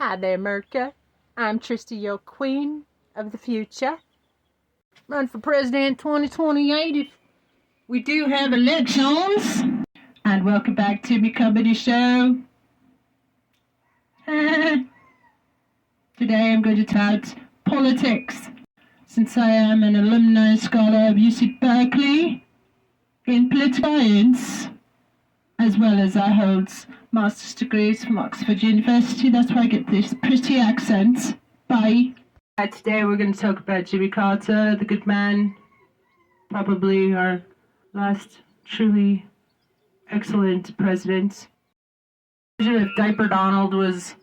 Hi there, America. I'm Trista, your queen of the future. Run for president 2028 if we do have elections. And welcome back to my comedy show. Today I'm going to talk politics. Since I am an alumni scholar of UC Berkeley in political science, as well as I hold master's degrees from Oxford University. That's why I get this pretty accent. Bye. Today we're going to talk about Jimmy Carter, the good man. Probably our last truly excellent president. If Diaper Donald was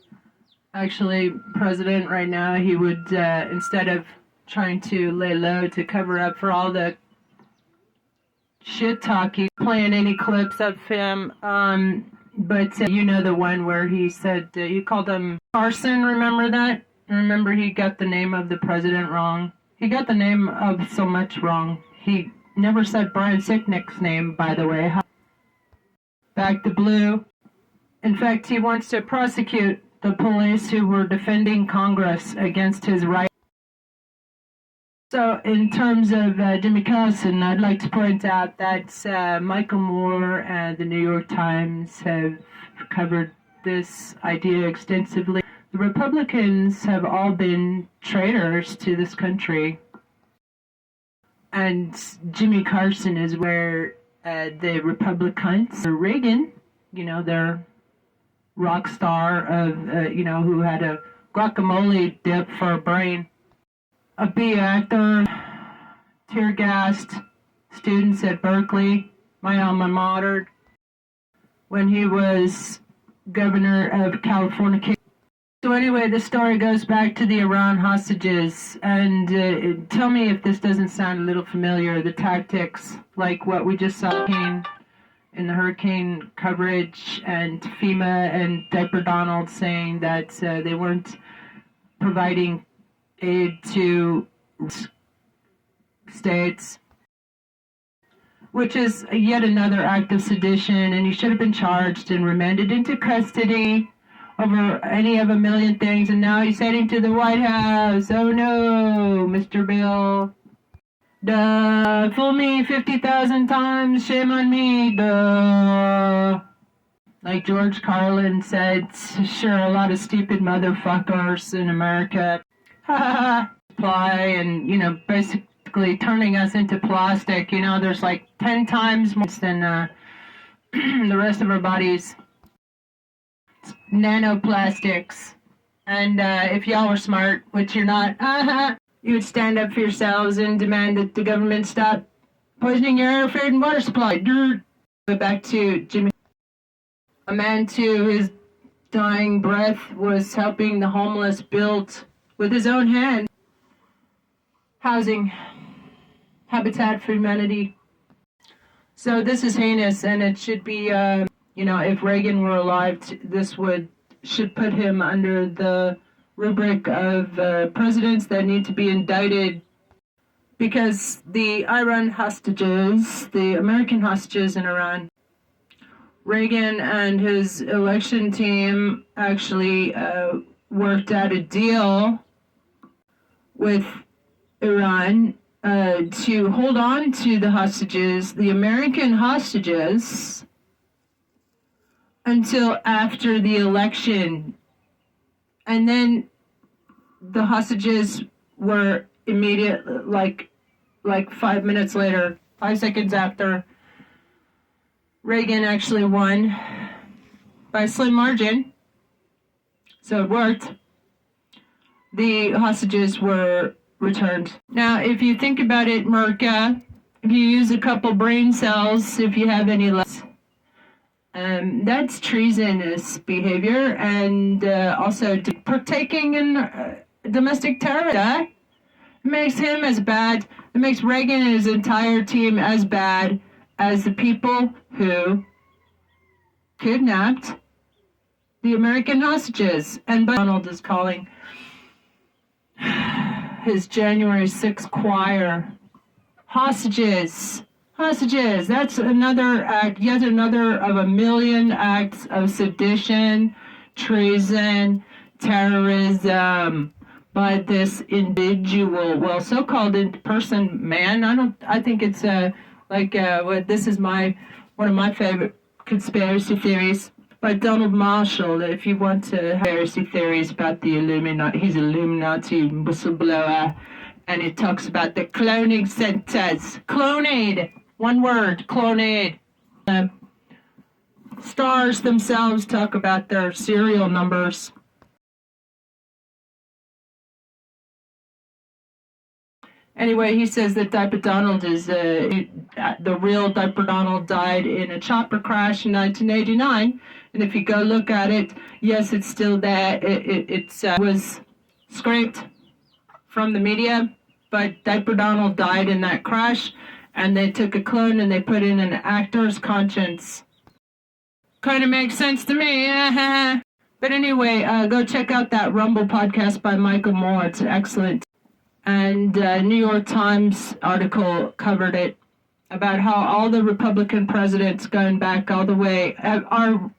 actually president right now, he would, instead of trying to lay low to cover up for all the shit talking, playing any clips of him, but you know the one where he said, he called him Carson, remember that? Remember he got the name of the president wrong? He got the name of so much wrong. He never said Brian Sicknick's name, by the way. Back to blue. In fact, he wants to prosecute the police who were defending Congress against his right. So, in terms of Jimmy Carson, I'd like to point out that Michael Moore and the New York Times have covered this idea extensively. The Republicans have all been traitors to this country. And Jimmy Carson is where the Republicans, Reagan, you know, their rock star of, who had a guacamole dip for a brain, a B actor, tear-gassed students at Berkeley, my alma mater, when he was governor of California. So anyway, the story goes back to the Iran hostages, and tell me if this doesn't sound a little familiar, the tactics, like what we just saw in the hurricane coverage, and FEMA and Diaper Donald saying that they weren't providing aid to states, which is yet another act of sedition, and he should have been charged and remanded into custody over any of a million things, and now he's heading to the White House. Oh no, Mr. Bill. Duh, fool me 50,000 times, shame on me, duh. Like George Carlin said, sure, a lot of stupid motherfuckers in America. Apply and, basically turning us into plastic. There's like 10 times more than the rest of our bodies. It's nanoplastics. And if y'all were smart, which you're not, you would stand up for yourselves and demand that the government stop poisoning your air, food, and water supply. But back to Jimmy. A man to his dying breath was helping the homeless build with his own hand housing, Habitat for Humanity. So this is heinous, and it should be, if Reagan were alive, this should put him under the rubric of presidents that need to be indicted, because the Iran hostages, the American hostages in Iran, Reagan and his election team actually worked out a deal with Iran to hold on to the hostages, the American hostages, until after the election. And then the hostages were immediately, like 5 minutes later, 5 seconds after, Reagan actually won by a slim margin. So it worked. The hostages were returned. Now, if you think about it, Merca, if you use a couple brain cells, if you have any left, that's treasonous behavior, and also partaking in domestic terror. It makes him as bad. It makes Reagan and his entire team as bad as the people who kidnapped the American hostages. And Donald is calling his January 6th choir hostages. Hostages. That's another act, yet another of a million acts of sedition, treason, terrorism by this individual, well, so-called in-person man. I think it's this is one of my favorite conspiracy theories by Donald Marshall. If you want to have conspiracy theories about the Illuminati, he's Illuminati whistleblower, and it talks about the cloning centers. Clonade, one word, clonade. Stars themselves talk about their serial numbers. Anyway, he says that Diaper Donald is the real Diaper Donald died in a chopper crash in 1989. And if you go look at it, yes, it's still there. It was scraped from the media, but Diaper Donald died in that crash, and they took a clone and they put in an actor's conscience. Kind of makes sense to me. But anyway, go check out that Rumble podcast by Michael Moore. It's excellent. And New York Times article covered it about how all the Republican presidents going back all the way are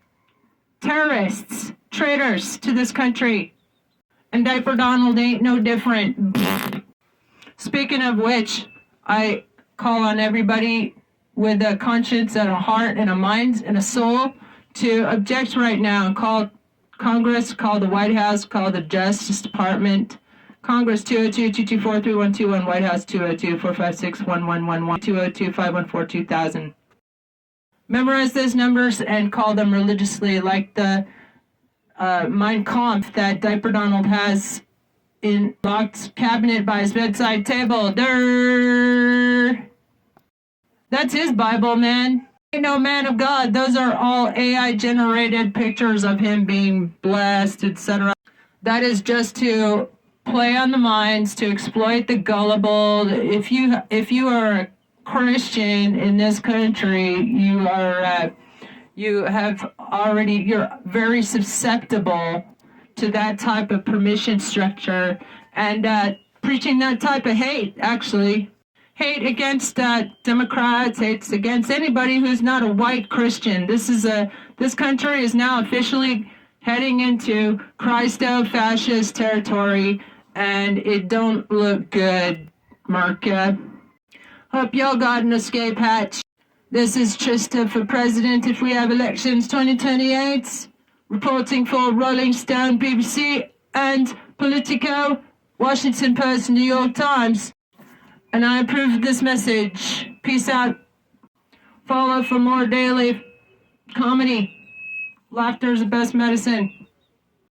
terrorists, traitors to this country. And Diaper Donald ain't no different. Speaking of which, I call on everybody with a conscience and a heart and a mind and a soul to object right now and call Congress, call the White House, call the Justice Department. Congress 202-224-3121, White House 202-456-1111, 202-514-2000. Memorize those numbers and call them religiously, like the Mein Kampf that Diaper Donald has in locked cabinet by his bedside table. Durr! That's his Bible, man. Ain't no man of God. Those are all AI-generated pictures of him being blessed, etc. That is just to play on the minds, to exploit the gullible. If you are a Christian in this country, you're very susceptible to that type of permission structure and preaching that type of hate, actually. Hate against Democrats, hate against anybody who's not a white Christian. This country is now officially heading into Christo-fascist territory, and it don't look good, Marka. Hope y'all got an escape hatch. This is Trista for President if we have elections 2028. Reporting for Rolling Stone, BBC, and Politico, Washington Post, New York Times. And I approve of this message. Peace out. Follow for more daily comedy. Laughter is the best medicine.